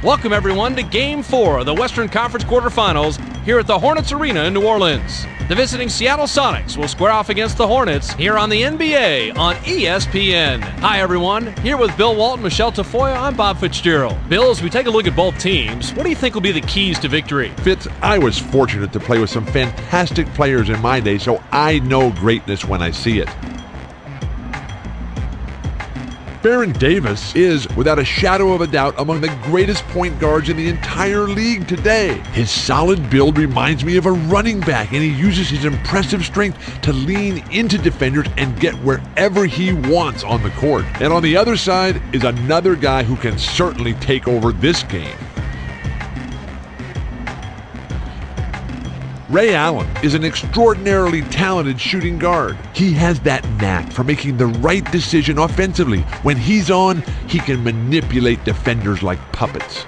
Welcome, everyone, to Game 4 of the Western Conference quarterfinals here at the Hornets Arena in New Orleans. The visiting Seattle Sonics will square off against the Hornets here on the NBA on ESPN. Hi, everyone. Here with Bill Walton, Michelle Tafoya, I'm Bob Fitzgerald. Bill, as we take a look at both teams, what do you think will be the keys to victory? Fitz, I was fortunate to play with some fantastic players in my day, so I know greatness when I see it. Baron Davis is, without a shadow of a doubt, among the greatest point guards in the entire league today. His solid build reminds me of a running back, and he uses his impressive strength to lean into defenders and get wherever he wants on the court. And on the other side is another guy who can certainly take over this game. Ray Allen is an extraordinarily talented shooting guard. He has that knack for making the right decision offensively. When he's on, he can manipulate defenders like puppets.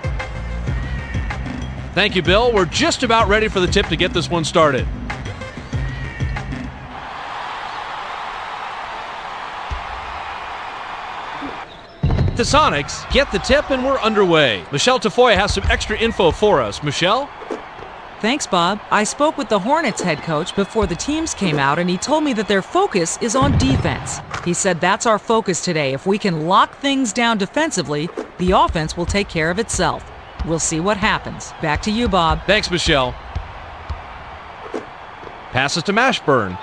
Thank you, Bill. We're just about ready for the tip to get this one started. The Sonics get the tip and we're underway. Michelle Tafoya has some extra info for us. Michelle? Thanks, Bob. I spoke with the Hornets head coach before the teams came out, and he told me that their focus is on defense. He said that's our focus today. If we can lock things down defensively, the offense will take care of itself. We'll see what happens. Back to you, Bob. Thanks, Michelle. Passes to Mashburn.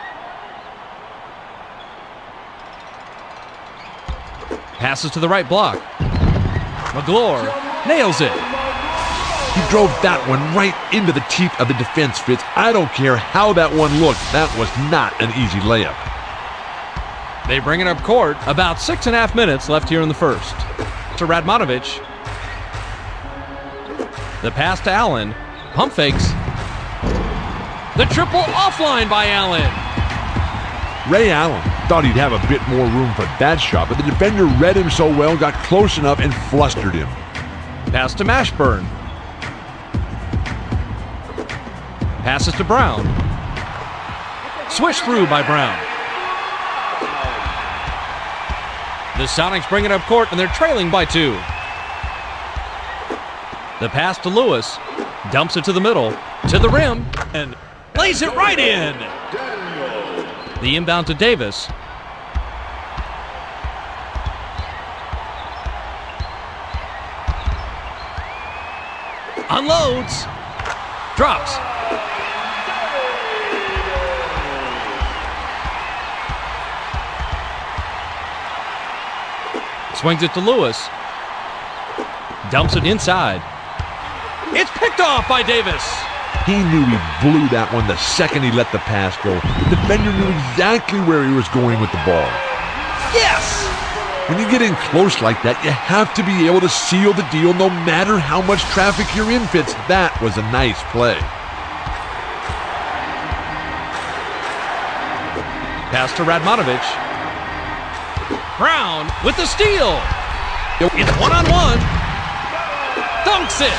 Passes to the right block. McGlure nails it. He drove that one right into the teeth of the defense, Fitz. I don't care how that one looked. That was not an easy layup. They bring it up court. About 6.5 minutes left here in the first. To Radmanovich. The pass to Allen. Pump fakes. The triple offline by Allen. Ray Allen thought he'd have a bit more room for that shot, but the defender read him so well, got close enough, and flustered him. Pass to Mashburn. Passes to Brown. Swish through by Brown. The Sonics bring it up court and they're trailing by 2. The pass to Lewis. Dumps it to the middle. To the rim. And lays it right in. The inbound to Davis. Unloads. Drops. Swings it to Lewis. Dumps it inside. It's picked off by Davis. He knew he blew that one the second he let the pass go. The defender knew exactly where he was going with the ball. Yes! When you get in close like that, you have to be able to seal the deal no matter how much traffic you're in, Fitz. That was a nice play. Pass to Radmanovich. Brown with the steal. It's one-on-one. Dunks it.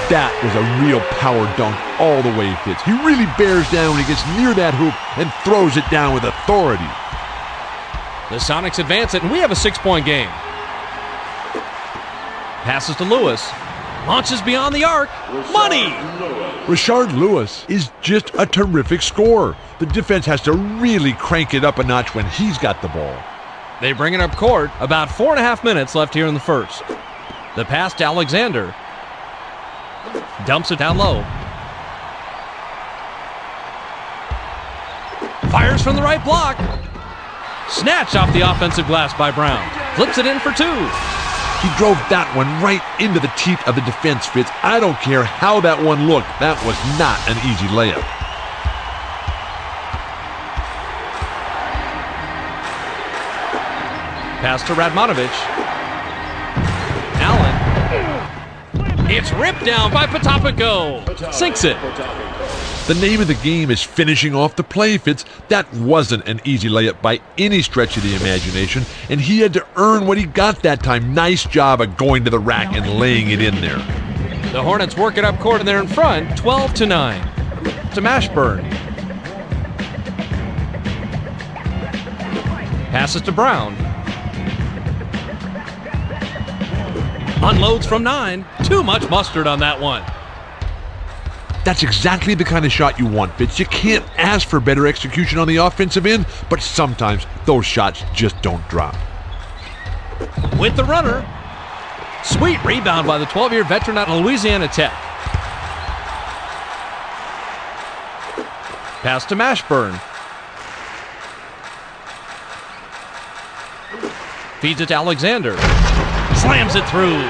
That was a real power dunk all the way, Fitz. He really bears down when he gets near that hoop and throws it down with authority. The Sonics advance it, and we have a 6-point game. Passes to Lewis. Launches beyond the arc. Money! Rashard Lewis is just a terrific scorer. The defense has to really crank it up a notch when he's got the ball. They bring it up court. About 4.5 minutes left here in the first. The pass to Alexander. Dumps it down low. Fires from the right block. Snatched off the offensive glass by Brown. Flips it in for 2. He drove that one right into the teeth of the defense, Fitz. I don't care how that one looked. That was not an easy layup. Pass to Radmanovich. Allen. It's ripped down by Potapico. Sinks it. The name of the game is finishing off the play, Fitz. That wasn't an easy layup by any stretch of the imagination, and he had to earn what he got that time. Nice job of going to the rack and laying it in there. The Hornets work it up court and they're in front, 12-9. To Mashburn. Passes to Brown. Unloads from 9. Too much mustard on that one. That's exactly the kind of shot you want, Fitz. You can't ask for better execution on the offensive end, but sometimes those shots just don't drop. With the runner. Sweet rebound by the 12-year veteran out of Louisiana Tech. Pass to Mashburn. Feeds it to Alexander. Slams it through.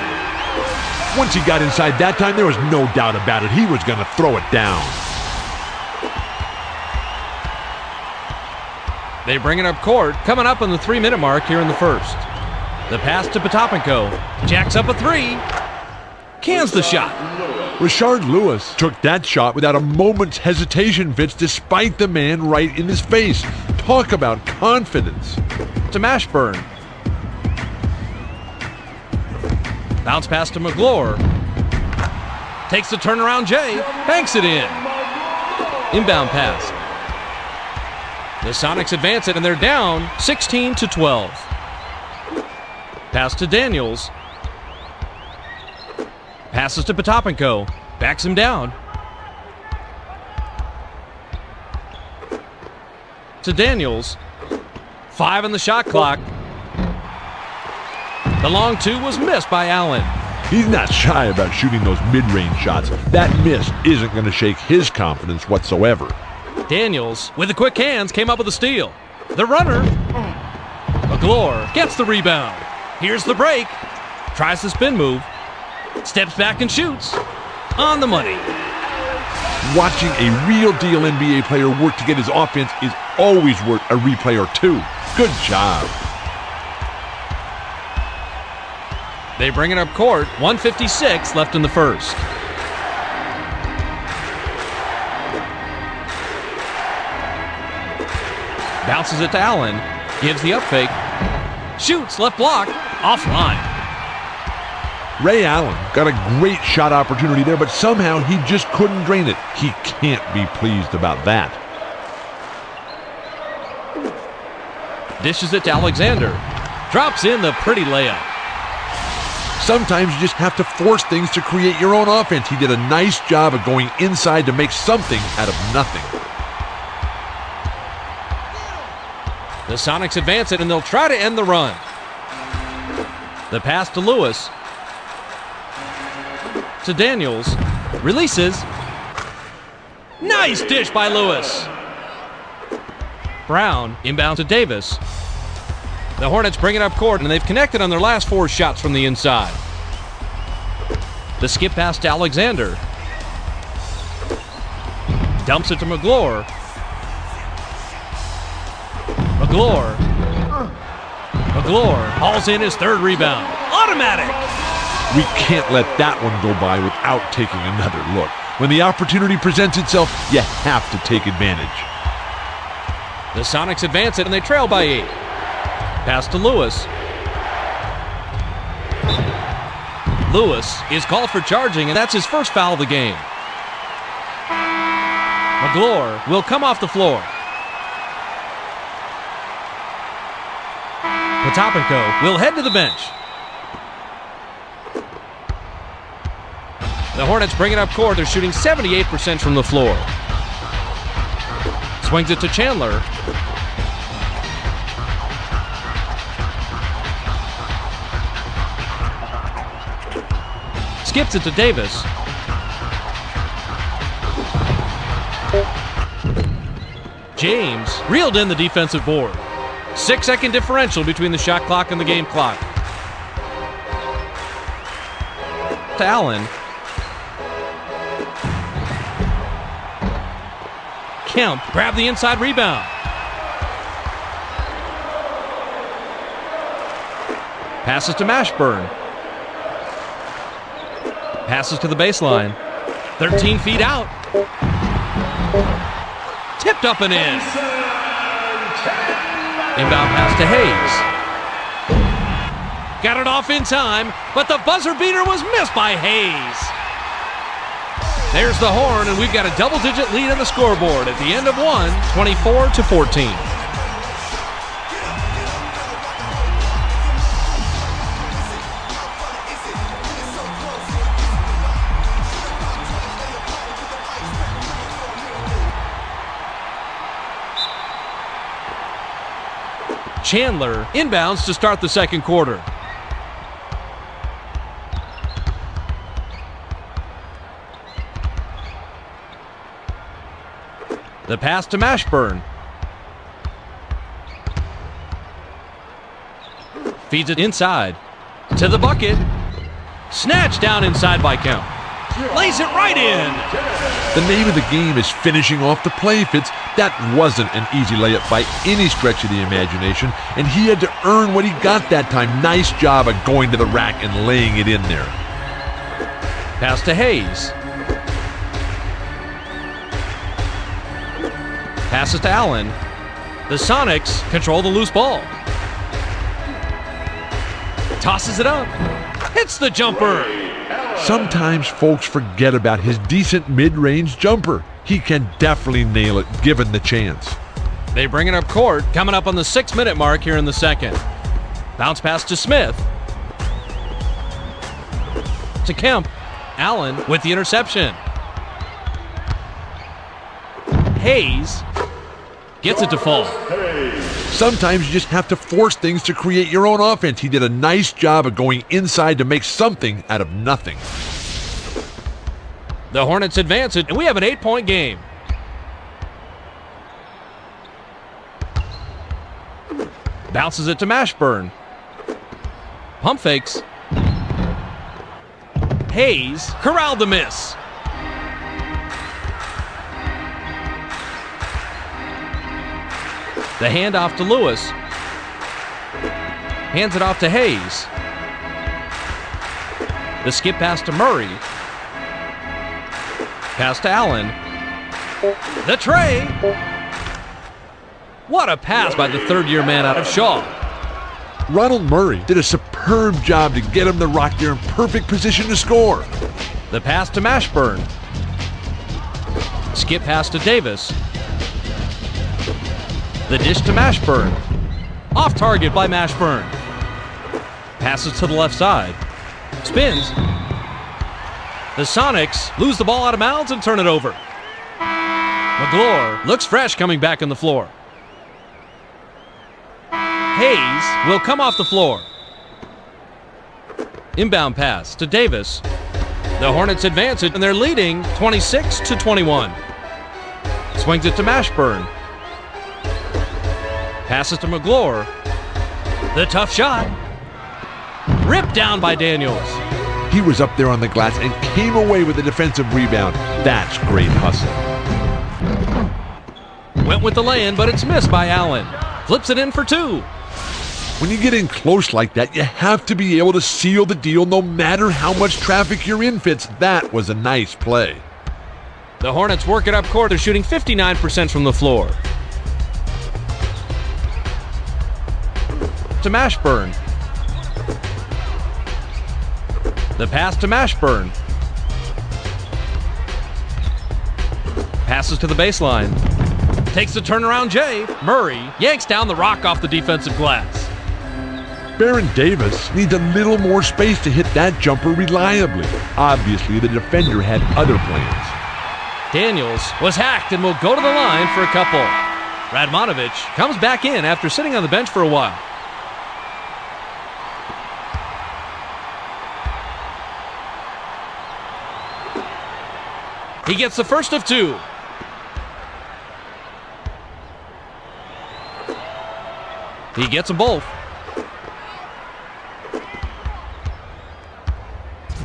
Once he got inside that time, there was no doubt about it. He was going to throw it down. They bring it up court, coming up on the 3-minute mark here in the first. The pass to Potapenko. Jacks up a 3. Cans the shot. Rashard Lewis took that shot without a moment's hesitation, Fitz, despite the man right in his face. Talk about confidence. To Mashburn. Bounce pass to McGlure. Takes the turnaround Jay. Banks it in. Inbound pass. The Sonics advance it, and they're down 16-12. Pass to Daniels. Passes to Potapenko. Backs him down. To Daniels. 5 on the shot clock. The long 2 was missed by Allen. He's not shy about shooting those mid-range shots. That miss isn't going to shake his confidence whatsoever. Daniels, with the quick hands, came up with a steal. The runner. McGlure gets the rebound. Here's the break. Tries the spin move. Steps back and shoots. On the money. Watching a real deal NBA player work to get his offense is always worth a replay or two. Good job. They bring it up court. 1:56 left in the first. Bounces it to Allen. Gives the up fake. Shoots, left block. Offline. Ray Allen got a great shot opportunity there, but somehow he just couldn't drain it. He can't be pleased about that. Dishes it to Alexander. Drops in the pretty layup. Sometimes you just have to force things to create your own offense. He did a nice job of going inside to make something out of nothing. The Sonics advance it, and they'll try to end the run. The pass to Lewis. To Daniels. Releases. Nice dish by Lewis. Brown inbound to Davis. The Hornets bring it up court, and they've connected on their last 4 shots from the inside. The skip pass to Alexander. Dumps it to McGlure. McGlure hauls in his 3rd rebound. Automatic! We can't let that one go by without taking another look. When the opportunity presents itself, you have to take advantage. The Sonics advance it, and they trail by 8. Pass to Lewis. Lewis is called for charging, and that's his first foul of the game. McGlure will come off the floor. Potapenko will head to the bench. The Hornets bring it up court. They're shooting 78% from the floor. Swings it to Chandler. Skips it to Davis. James reeled in the defensive board. 6-second differential between the shot clock and the game clock. To Allen. Kemp grabbed the inside rebound. Passes to Mashburn. Passes to the baseline. 13 feet out. Tipped up and in. Inbound pass to Hayes. Got it off in time, but the buzzer beater was missed by Hayes. There's the horn, and we've got a double-digit lead on the scoreboard at the end of one, 24-14. Chandler inbounds to start the second quarter. The pass to Mashburn. Feeds it inside. To the bucket. Snatched down inside by Kemp. Lays it right in. The name of the game is finishing off the play, Fitz. That wasn't an easy layup by any stretch of the imagination, and he had to earn what he got that time. Nice job of going to the rack and laying it in there. Pass to Hayes. Passes to Allen. The Sonics control the loose ball. Tosses it up. Hits the jumper. Sometimes folks forget about his decent mid-range jumper. He can definitely nail it given the chance. They bring it up court, coming up on the 6-minute mark here in the second. Bounce pass to Smith. To Kemp. Allen with the interception. Hayes gets it to fall. Sometimes you just have to force things to create your own offense. He did a nice job of going inside to make something out of nothing. The Hornets advance it, and we have an 8-point game. Bounces it to Mashburn. Pump fakes. Hayes corralled the miss. The handoff to Lewis. Hands it off to Hayes. The skip pass to Murray. Pass to Allen. The tray. What a pass by the third-year man out of Shaw. Ronald Murray did a superb job to get him the rock there in perfect position to score. The pass to Mashburn. Skip pass to Davis. The dish to Mashburn. Off target by Mashburn. Passes to the left side. Spins. The Sonics lose the ball out of bounds and turn it over. McGlure looks fresh coming back on the floor. Hayes will come off the floor. Inbound pass to Davis. The Hornets advance it, and they're leading 26-21. Swings it to Mashburn. Passes to McGlure. The tough shot. Ripped down by Daniels. He was up there on the glass and came away with a defensive rebound. That's great hustle. Went with the lay-in, but it's missed by Allen. Flips it in for two. When you get in close like that, you have to be able to seal the deal no matter how much traffic you're in, Fitz. That was a nice play. The Hornets work it up court. They're shooting 59% from the floor. To Mashburn. The pass to Mashburn. Passes to the baseline. Takes the turnaround J. Murray yanks down the rock off the defensive glass. Baron Davis needs a little more space to hit that jumper reliably. Obviously, the defender had other plans. Daniels was hacked and will go to the line for a couple. Radmanovich comes back in after sitting on the bench for a while. He gets the first of two. He gets them both.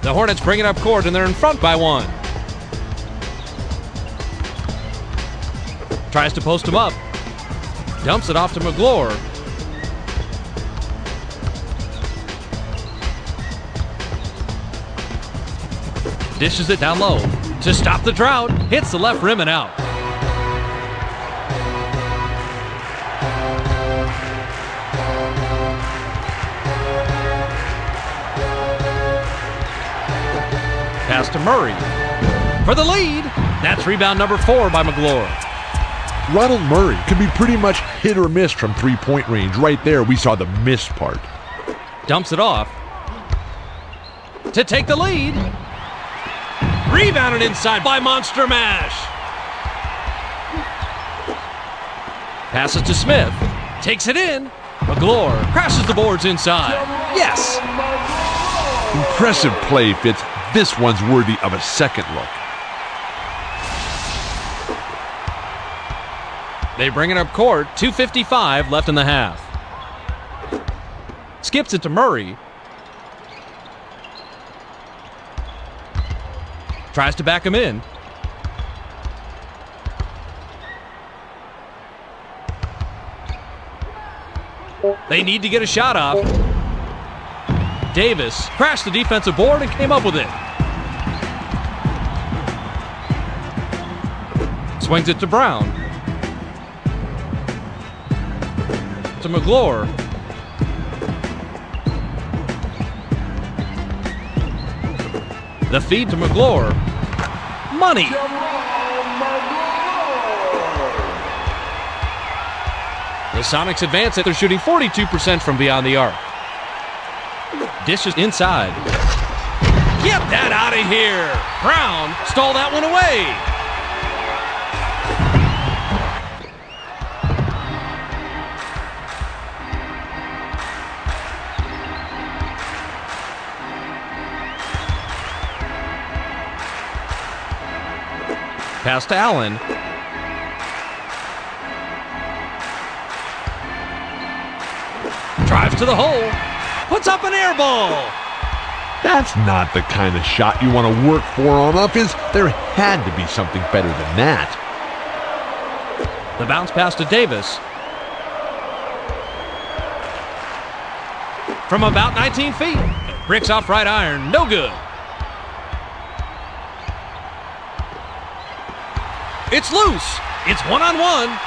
The Hornets bring it up court, and they're in front by one. Tries to post him up. Dumps it off to McGlure. Dishes it down low. To stop the drought, hits the left rim and out. Pass to Murray. For the lead. That's rebound number 4 by McGlure. Ronald Murray can be pretty much hit or miss from three-point range. Right there, we saw the miss part. Dumps it off. To take the lead. Rebounded inside by Monster Mash. Passes to Smith. Takes it in. McGlure crashes the boards inside. Yes! Impressive play, Fitz. This one's worthy of a second look. They bring it up court, 2:55 left in the half. Skips it to Murray. Tries to back him in. They need to get a shot off. Davis crashed the defensive board and came up with it. Swings it to Brown. To McGlure. The feed to McGlure. Money. The Sonics advance it. They're shooting 42% from beyond the arc. Dishes inside. Get that out of here. Brown stole that one away. Pass to Allen. Drives to the hole. Puts up an air ball. That's not the kind of shot you want to work for on offense. There had to be something better than that. The bounce pass to Davis. From about 19 feet. Bricks off right iron. No good. It's loose. It's one-on-one.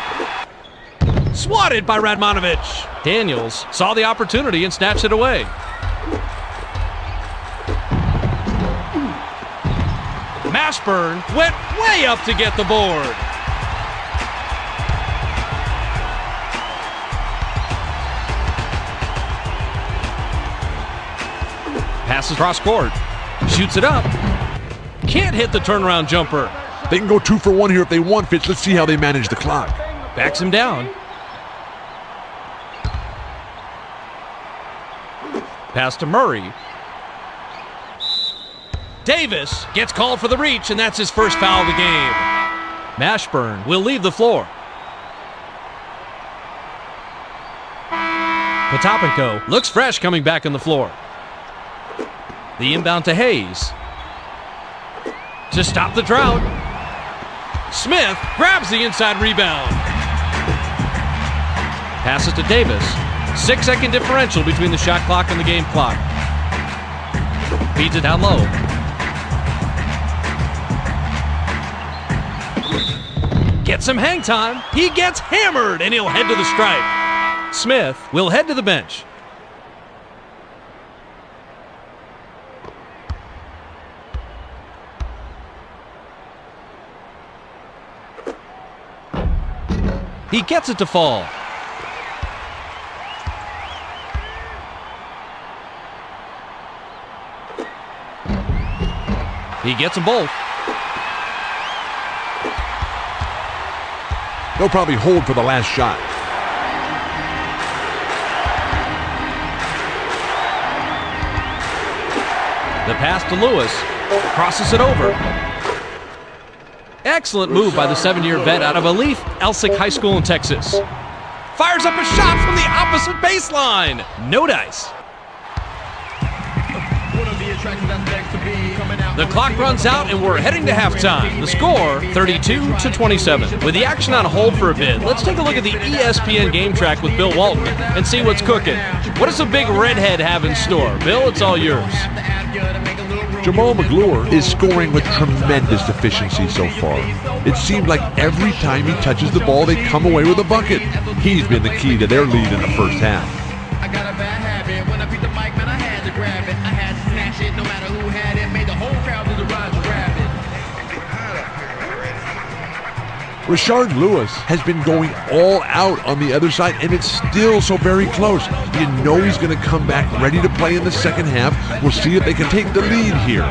Swatted by Radmanovich. Daniels saw the opportunity and snatched it away. Mashburn went way up to get the board. Passes cross court. Shoots it up. Can't hit the turnaround jumper. They can go 2 for 1 here if they want, Fitz. Let's see how they manage the clock. Backs him down. Pass to Murray. Davis gets called for the reach, and that's his first foul of the game. Mashburn will leave the floor. Potapenko looks fresh coming back on the floor. The inbound to Hayes. To stop the drought. Smith grabs the inside rebound. Passes to Davis. 6-second differential between the shot clock and the game clock. Feeds it down low. Gets some hang time. He gets hammered, and he'll head to the stripe. Smith will head to the bench. He gets it to fall. He gets them both. They'll probably hold for the last shot. The pass to Lewis. Crosses it over. Excellent move by the 7-year vet out of Elif Elsick High School in Texas. Fires up a shot from the opposite baseline. No dice. The clock runs out and we're heading to halftime. The score, 32-27. With the action on hold for a bit, let's take a look at the ESPN game track with Bill Walton and see what's cooking. What does the big redhead have in store? Bill, it's all yours. Jamal McGlure is scoring with tremendous efficiency so far. It seemed like every time he touches the ball, they come away with a bucket. He's been the key to their lead in the first half. I got a bad habit. When I beat the mic, man, I had to grab it. I had to snatch it, no matter who had it. Made the whole crowd do the Roger Rabbit. Rashard Lewis has been going all out on the other side, and it's still so very close. You know he's going to come back ready to play in the second half. We'll see if they can take the lead here.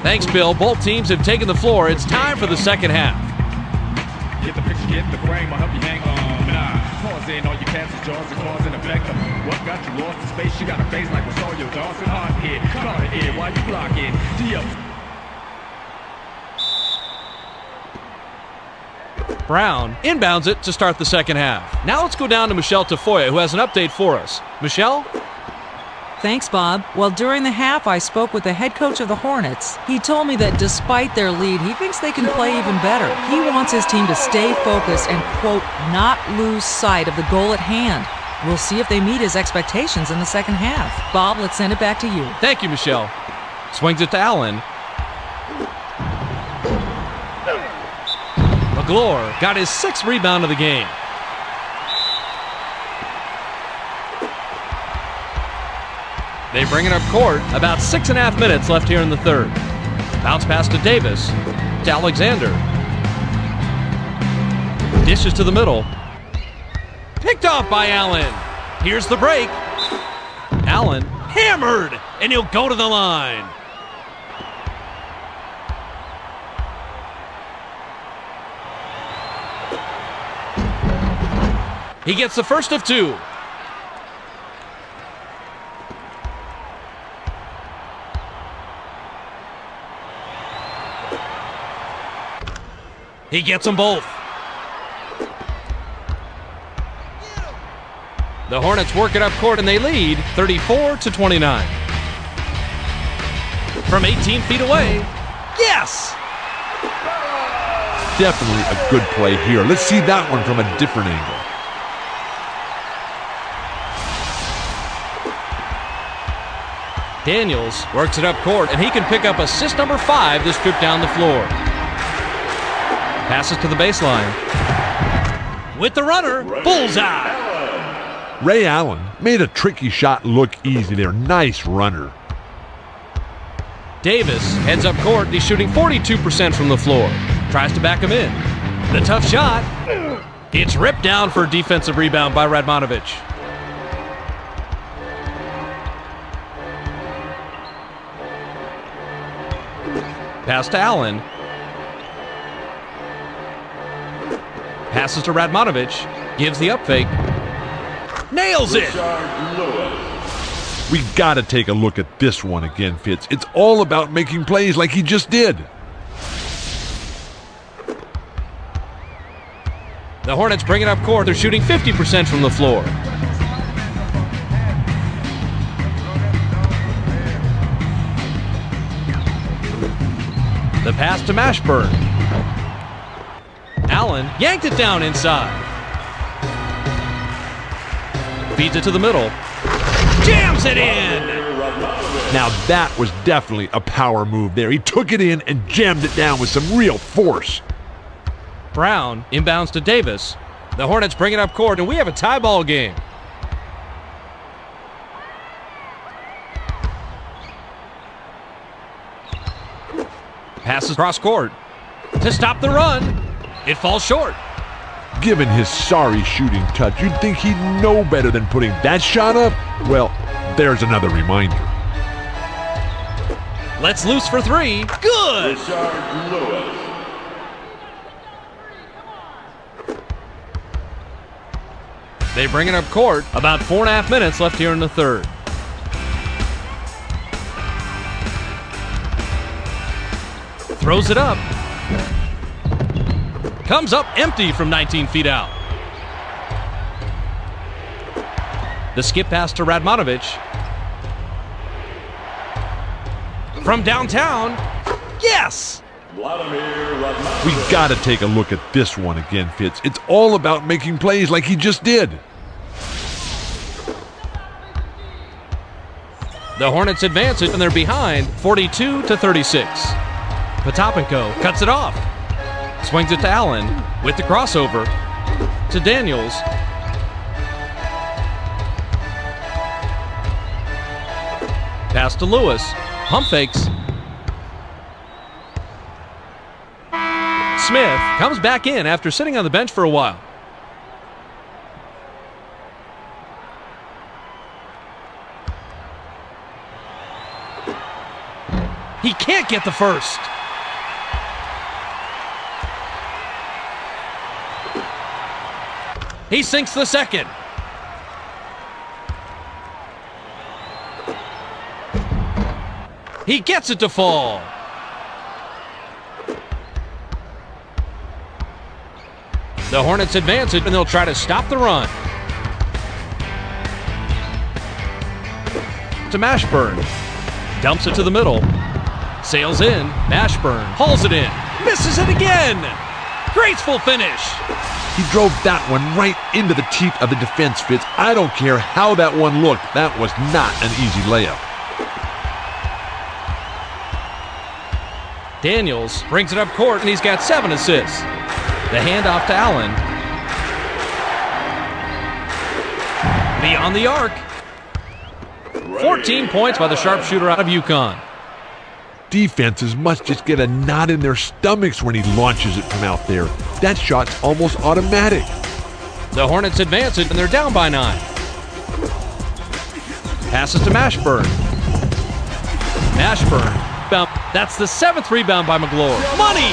Thanks, Bill. Both teams have taken the floor. It's time for the second half. Get the picture, get the frame, I'll help you hang on. Pause in all your passes, jaws, and cause and effect. What got you lost in space? You got a face like what's all your Dawson hard hit. Caught it in while you blocking. Brown inbounds it to start the second half. Now let's go down to Michelle Tafoya, who has an update for us. Michelle? Thanks, Bob. Well, during the half, I spoke with the head coach of the Hornets. He told me that despite their lead, he thinks they can play even better. He wants his team to stay focused and, quote, not lose sight of the goal at hand. We'll see if they meet his expectations in the second half. Bob, let's send it back to you. Thank you, Michelle. Swings it to Allen. McGlure got his 6th rebound of the game. They bring it up court. About 6.5 minutes left here in the third. Bounce pass to Davis. To Alexander. Dishes to the middle. Picked off by Allen. Here's the break. Allen hammered, and he'll go to the line. He gets the first of 2. He gets them both. The Hornets work it up court and they lead 34-29. From 18 feet away, yes! Definitely a good play here. Let's see that one from a different angle. Daniels works it up court, and he can pick up assist number 5 this trip down the floor. Passes to the baseline. With the runner, bullseye! Ray Allen made a tricky shot look easy there. Nice runner. Davis heads up court, and he's shooting 42% from the floor. Tries to back him in. The tough shot. It's ripped down for a defensive rebound by Radmanovich. Pass to Allen. Passes to Radmanovich. Gives the up fake. Nails it! We gotta take a look at this one again, Fitz. It's all about making plays like he just did. The Hornets bring it up court. They're shooting 50% from the floor. The pass to Mashburn. Allen yanked it down inside. Feeds it to the middle. Jams it in! Now that was definitely a power move there. He took it in and jammed it down with some real force. Brown inbounds to Davis. The Hornets bring it up court, and we have a tie ball game. Passes cross court to stop the run. It falls short. Given his sorry shooting touch, you'd think he'd know better than putting that shot up. Well, there's another reminder. Let's loose for 3. Good! They bring it up court. About 4.5 minutes left here in the third. Throws it up. Comes up empty from 19 feet out. The skip pass to Radmanovich. From downtown. Yes! We gotta take a look at this one again, Fitz. It's all about making plays like he just did. The Hornets advance it, and they're behind 42-36. Potapenko cuts it off. Swings it to Allen with the crossover to Daniels. Pass to Lewis. Pump fakes. Smith comes back in after sitting on the bench for a while. He can't get the first. He sinks the second. He gets it to fall. The Hornets advance it, and they'll try to stop the run. To Mashburn. Dumps it to the middle. Sails in. Mashburn hauls it in. Misses it again. Graceful finish. He drove that one right into the teeth of the defense, Fitz. I don't care how that one looked. That was not an easy layup. Daniels brings it up court, and he's got 7 assists. The handoff to Allen. Beyond the arc. 14 points by the sharpshooter out of UConn. Defenses must just get a knot in their stomachs when he launches it from out there. That shot's almost automatic. The Hornets advance it, and they're down by 9. Passes to Mashburn. Mashburn. That's the 7th rebound by McGlure. Money!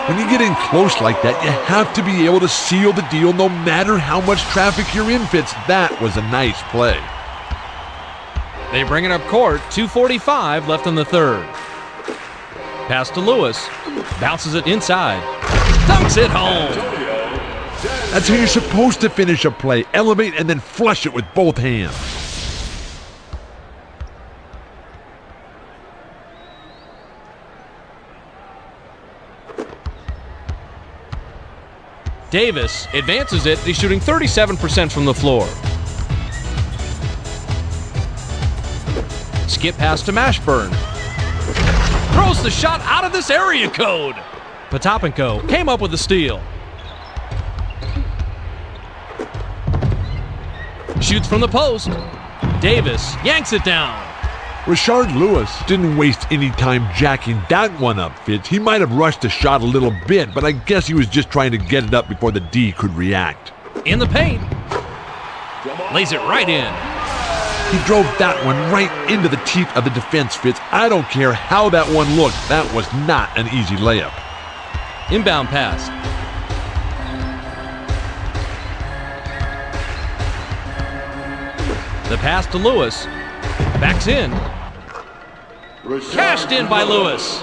When you get in close like that, you have to be able to seal the deal no matter how much traffic you're in, Fitz. That was a nice play. They bring it up court. 2:45 left in the third. Pass to Lewis. Bounces it inside. Dunks it home. That's how you're supposed to finish a play. Elevate and then flush it with both hands. Davis advances it. He's shooting 37% from the floor. Skip pass to Mashburn. Throws the shot out of this area code. Potapenko came up with the steal. Shoots from the post. Davis yanks it down. Rashard Lewis didn't waste any time jacking that one up, Fitz. He might have rushed the shot a little bit, but I guess he was just trying to get it up before the D could react. In the paint. Lays it right in. He drove that one right into the teeth of the defense, Fitz. I don't care how that one looked. That was not an easy layup. Inbound pass. The pass to Lewis. Backs in. Cashed in by Lewis.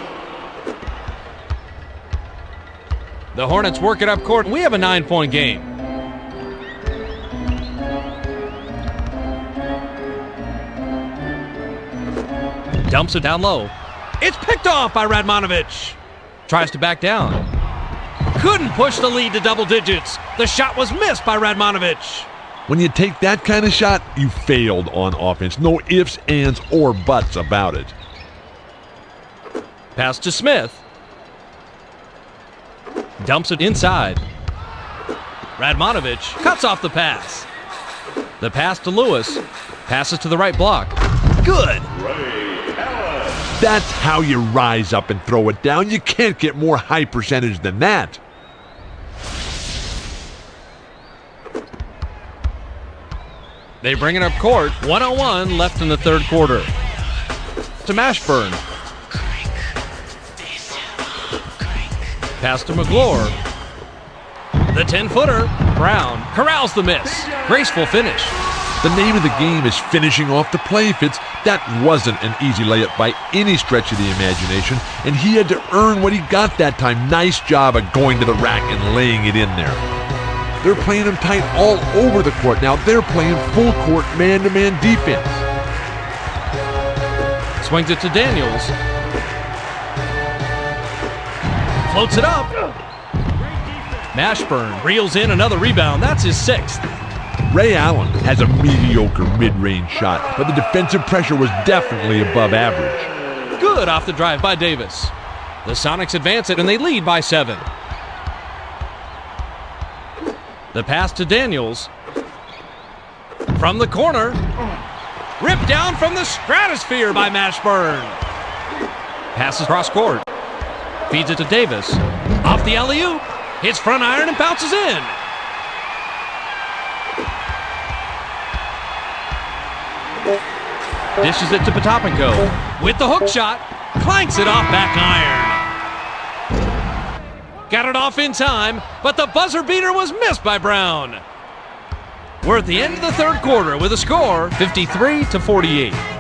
The Hornets work it up court. We have a 9-point game. Dumps it down low. It's picked off by Radmanovich. Tries to back down. Couldn't push the lead to double digits. The shot was missed by Radmanovich. When you take that kind of shot, you failed on offense. No ifs, ands, or buts about it. Pass to Smith. Dumps it inside. Radmanovich cuts off the pass. The pass to Lewis. Passes to the right block. Good. That's how you rise up and throw it down. You can't get more high percentage than that. They bring it up court. 1:01 left in the third quarter. To Mashburn. Pass to McGlure. The 10-footer. Brown corrals the miss. Graceful finish. The name of the game is finishing off the play, Fitz. That wasn't an easy layup by any stretch of the imagination, and he had to earn what he got that time. Nice job of going to the rack and laying it in there. They're playing him tight all over the court. Now they're playing full court man-to-man defense. Swings it to Daniels. Floats it up. Mashburn reels in another rebound. That's his 6th. Ray Allen has a mediocre mid-range shot, but the defensive pressure was definitely above average. Good off the drive by Davis. The Sonics advance it, and they lead by 7. The pass to Daniels. From the corner. Ripped down from the stratosphere by Mashburn. Passes cross court. Feeds it to Davis. Off the alley-oop. Hits front iron and bounces in. Dishes it to Potapenko. With the hook shot. clanks it off back iron. Got it off in time, but the buzzer beater was missed by Brown. We're at the end of the third quarter with a score 53-48.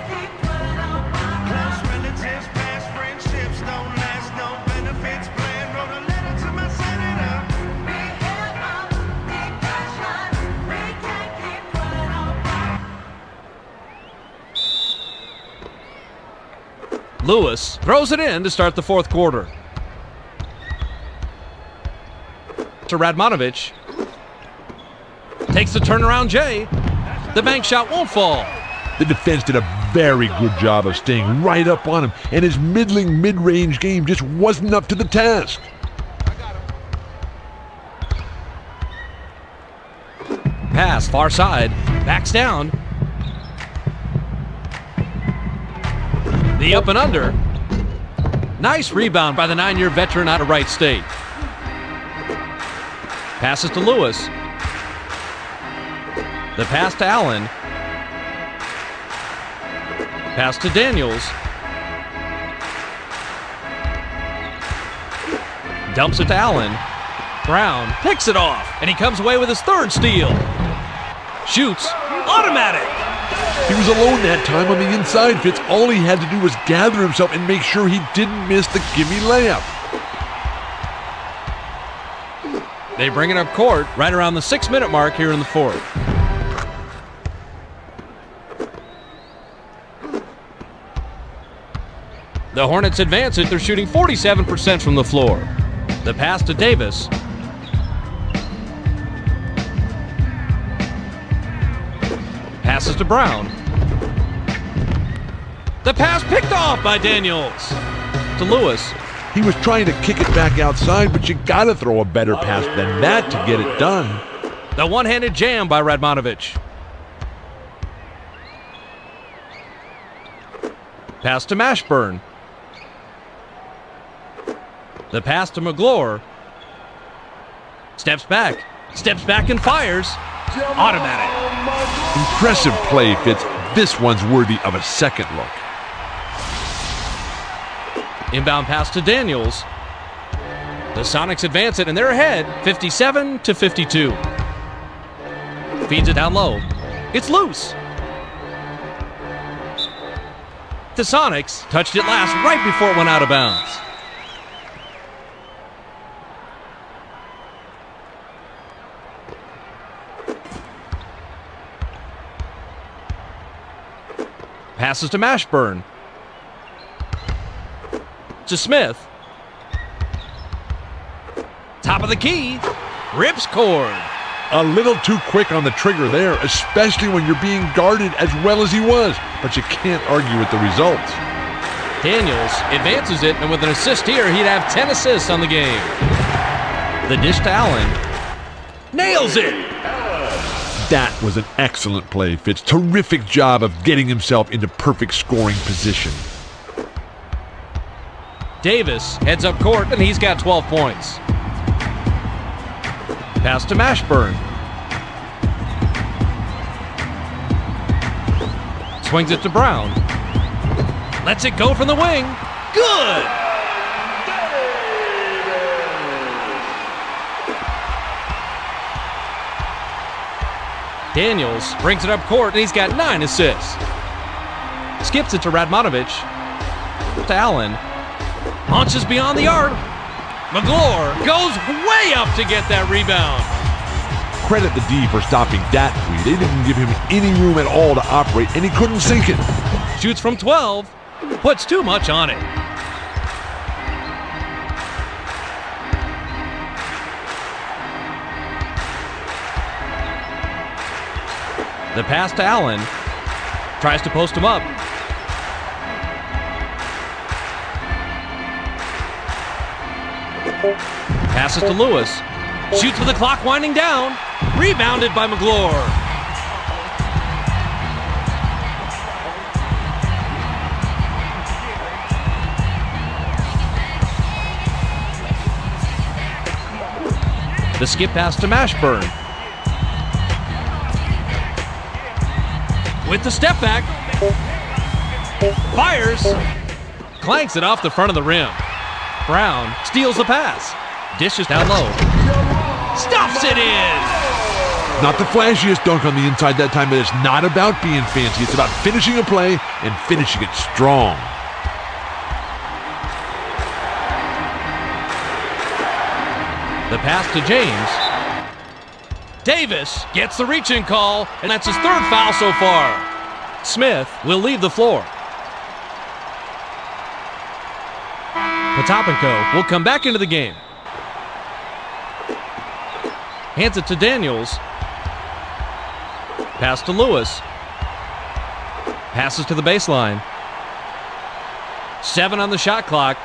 Lewis throws it in to start the fourth quarter. To Radmanovich. Takes the turnaround Jay. The bank shot won't fall. The defense did a very good job of staying right up on him, and his middling mid-range game just wasn't up to the task. Pass far side. Backs down. The up and under. Nice rebound by the 9-year veteran out of Wright State. Passes to Lewis. The pass to Allen. Pass to Daniels. Dumps it to Allen. Brown picks it off, and he comes away with his third steal. Shoots. Automatic. He was alone that time on the inside, Fitz. All he had to do was gather himself and make sure he didn't miss the gimme layup. They bring it up court right around the 6-minute mark here in the fourth. The Hornets advance it. They're shooting 47% from the floor. The pass to Davis. Passes to Brown. The pass picked off by Daniels. To Lewis. He was trying to kick it back outside, but you gotta throw a better pass than that to get it done. The one-handed jam by Radmanovich. Pass to Mashburn. The pass to McGlure. Steps back and fires. Automatic. Impressive play, Fitz. This one's worthy of a second look. Inbound pass to Daniels. The Sonics advance it, and they're ahead 57-52. Feeds it down low. It's loose. The Sonics touched it last right before it went out of bounds. Passes to Mashburn. To Smith. Top of the key. Rips cord. A little too quick on the trigger there, especially when you're being guarded as well as he was. But you can't argue with the results. Daniels advances it, and with an assist here, he'd have 10 assists on the game. The dish to Allen. Nails it! That was an excellent play, Fitz. Terrific job of getting himself into perfect scoring position. Davis heads up court, and he's got 12 points. Pass to Mashburn. Swings it to Brown. Lets it go from the wing. Good! Daniels brings it up court, and he's got 9 assists. Skips it to Radmanovich. To Allen. Launches beyond the arc. McGlure goes way up to get that rebound. Credit the D for stopping that three. They didn't give him any room at all to operate, and he couldn't sink it. Shoots from 12. Puts too much on it. The pass to Allen. Tries to post him up. Passes to Lewis. Shoots with the clock winding down. Rebounded by McGlure. The skip pass to Mashburn. With the step back. Fires. clanks it off the front of the rim. Brown steals the pass. Dishes down low. Stuffs it in! Not the flashiest dunk on the inside that time, but it's not about being fancy. It's about finishing a play and finishing it strong. The pass to James. Davis gets the reach-in call, and that's his third foul so far. Smith will leave the floor. Potapenko will come back into the game. Hands it to Daniels. Pass to Lewis. Passes to the baseline. 7 on the shot clock.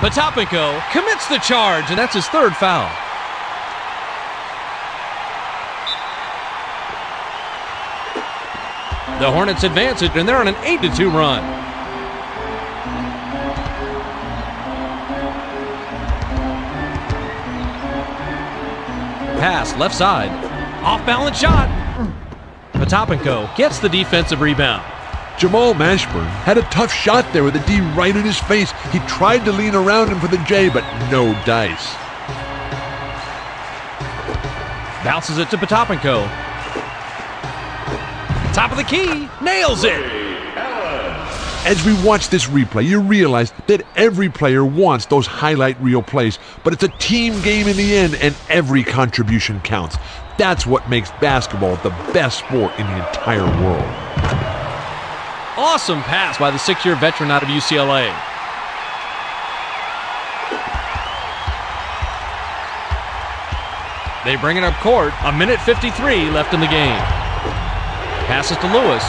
Potapenko commits the charge, and that's his third foul. The Hornets advance it, and they're on an 8-2 run. Pass left side. Off-balance shot. Potapenko gets the defensive rebound. Jamal Mashburn had a tough shot there with the D right in his face. He tried to lean around him for the J, but no dice. Bounces it to Potapenko. Top of the key, nails it. As we watch this replay, you realize that every player wants those highlight reel plays, but it's a team game in the end, and every contribution counts. That's what makes basketball the best sport in the entire world. Awesome pass by the 6-year veteran out of UCLA. They bring it up court, 1:53 left in the game. Passes to Lewis.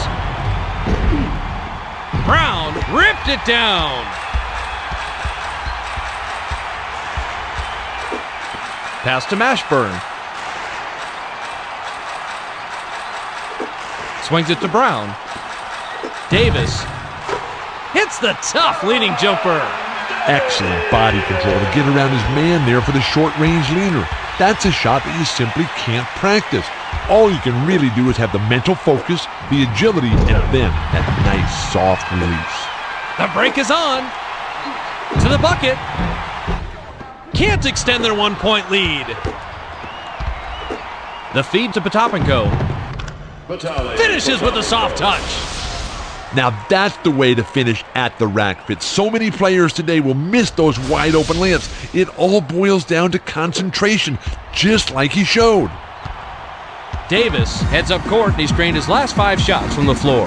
Brown ripped it down. Pass to Mashburn. Swings it to Brown. Davis hits the tough leaning jumper. Excellent body control to get around his man there for the short-range leaner. That's a shot that you simply can't practice. All you can really do is have the mental focus, the agility, and then that nice soft release. The break is on. To the bucket. Can't extend their 1-point lead. The feed to Potapenko. Finishes with a soft touch. Now that's the way to finish at the rack fit. So many players today will miss those wide open layups. It all boils down to concentration, just like he showed. Davis heads up court, and he's drained his last 5 shots from the floor.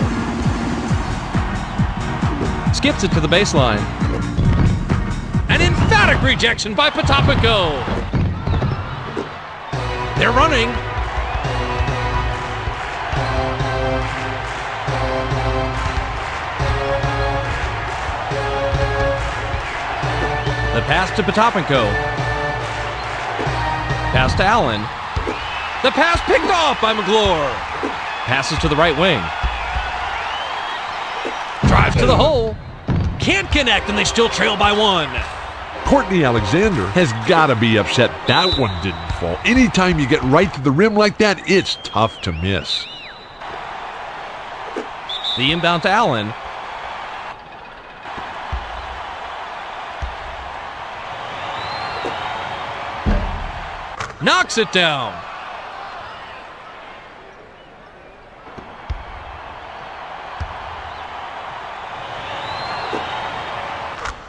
Skips it to the baseline. An emphatic rejection by Potapenko. They're running. The pass to Potapenko. Pass to Allen. The pass picked off by McGlure. Passes to the right wing. Drives to the hole. Can't connect, and they still trail by 1. Courtney Alexander has got to be upset that one didn't fall. Anytime you get right to the rim like that, it's tough to miss. The inbound to Allen. Knocks it down.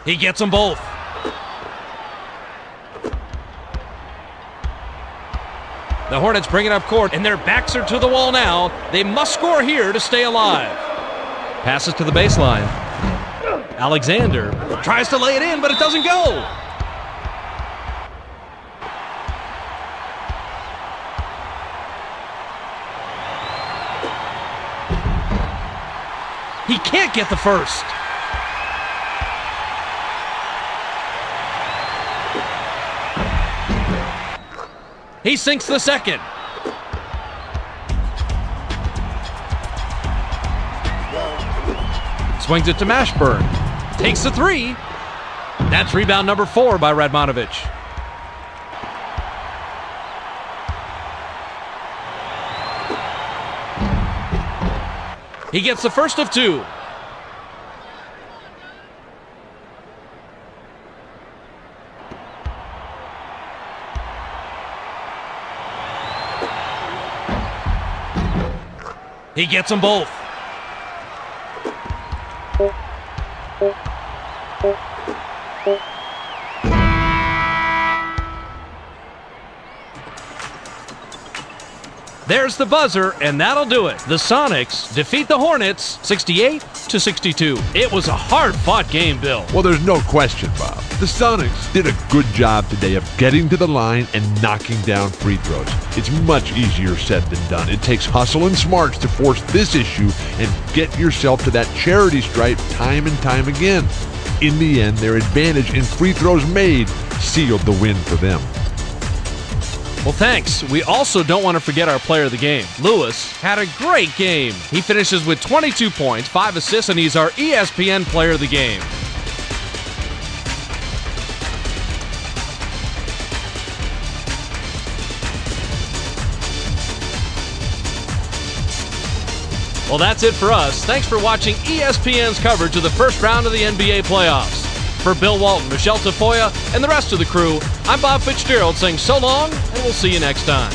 He gets them both. The Hornets bring it up court, and their backs are to the wall now. They must score here to stay alive. Passes to the baseline. Alexander tries to lay it in, but it doesn't go. He can't get the first. He sinks the second. Swings it to Mashburn. Takes the 3. That's rebound number 4 by Radmanovich. He gets the first of 2. He gets them both. There's the buzzer, and that'll do it. The Sonics defeat the Hornets 68-62. It was a hard-fought game, Bill. Well, there's no question, Bob. The Sonics did a good job today of getting to the line and knocking down free throws. It's much easier said than done. It takes hustle and smarts to force this issue and get yourself to that charity stripe time and time again. In the end, their advantage in free throws made sealed the win for them. Well, thanks. We also don't want to forget our player of the game. Lewis had a great game. He finishes with 22 points, 5 assists, and he's our ESPN player of the game. Well, that's it for us. Thanks for watching ESPN's coverage of the first round of the NBA playoffs. For Bill Walton, Michelle Tafoya, and the rest of the crew, I'm Bob Fitzgerald saying so long, and we'll see you next time.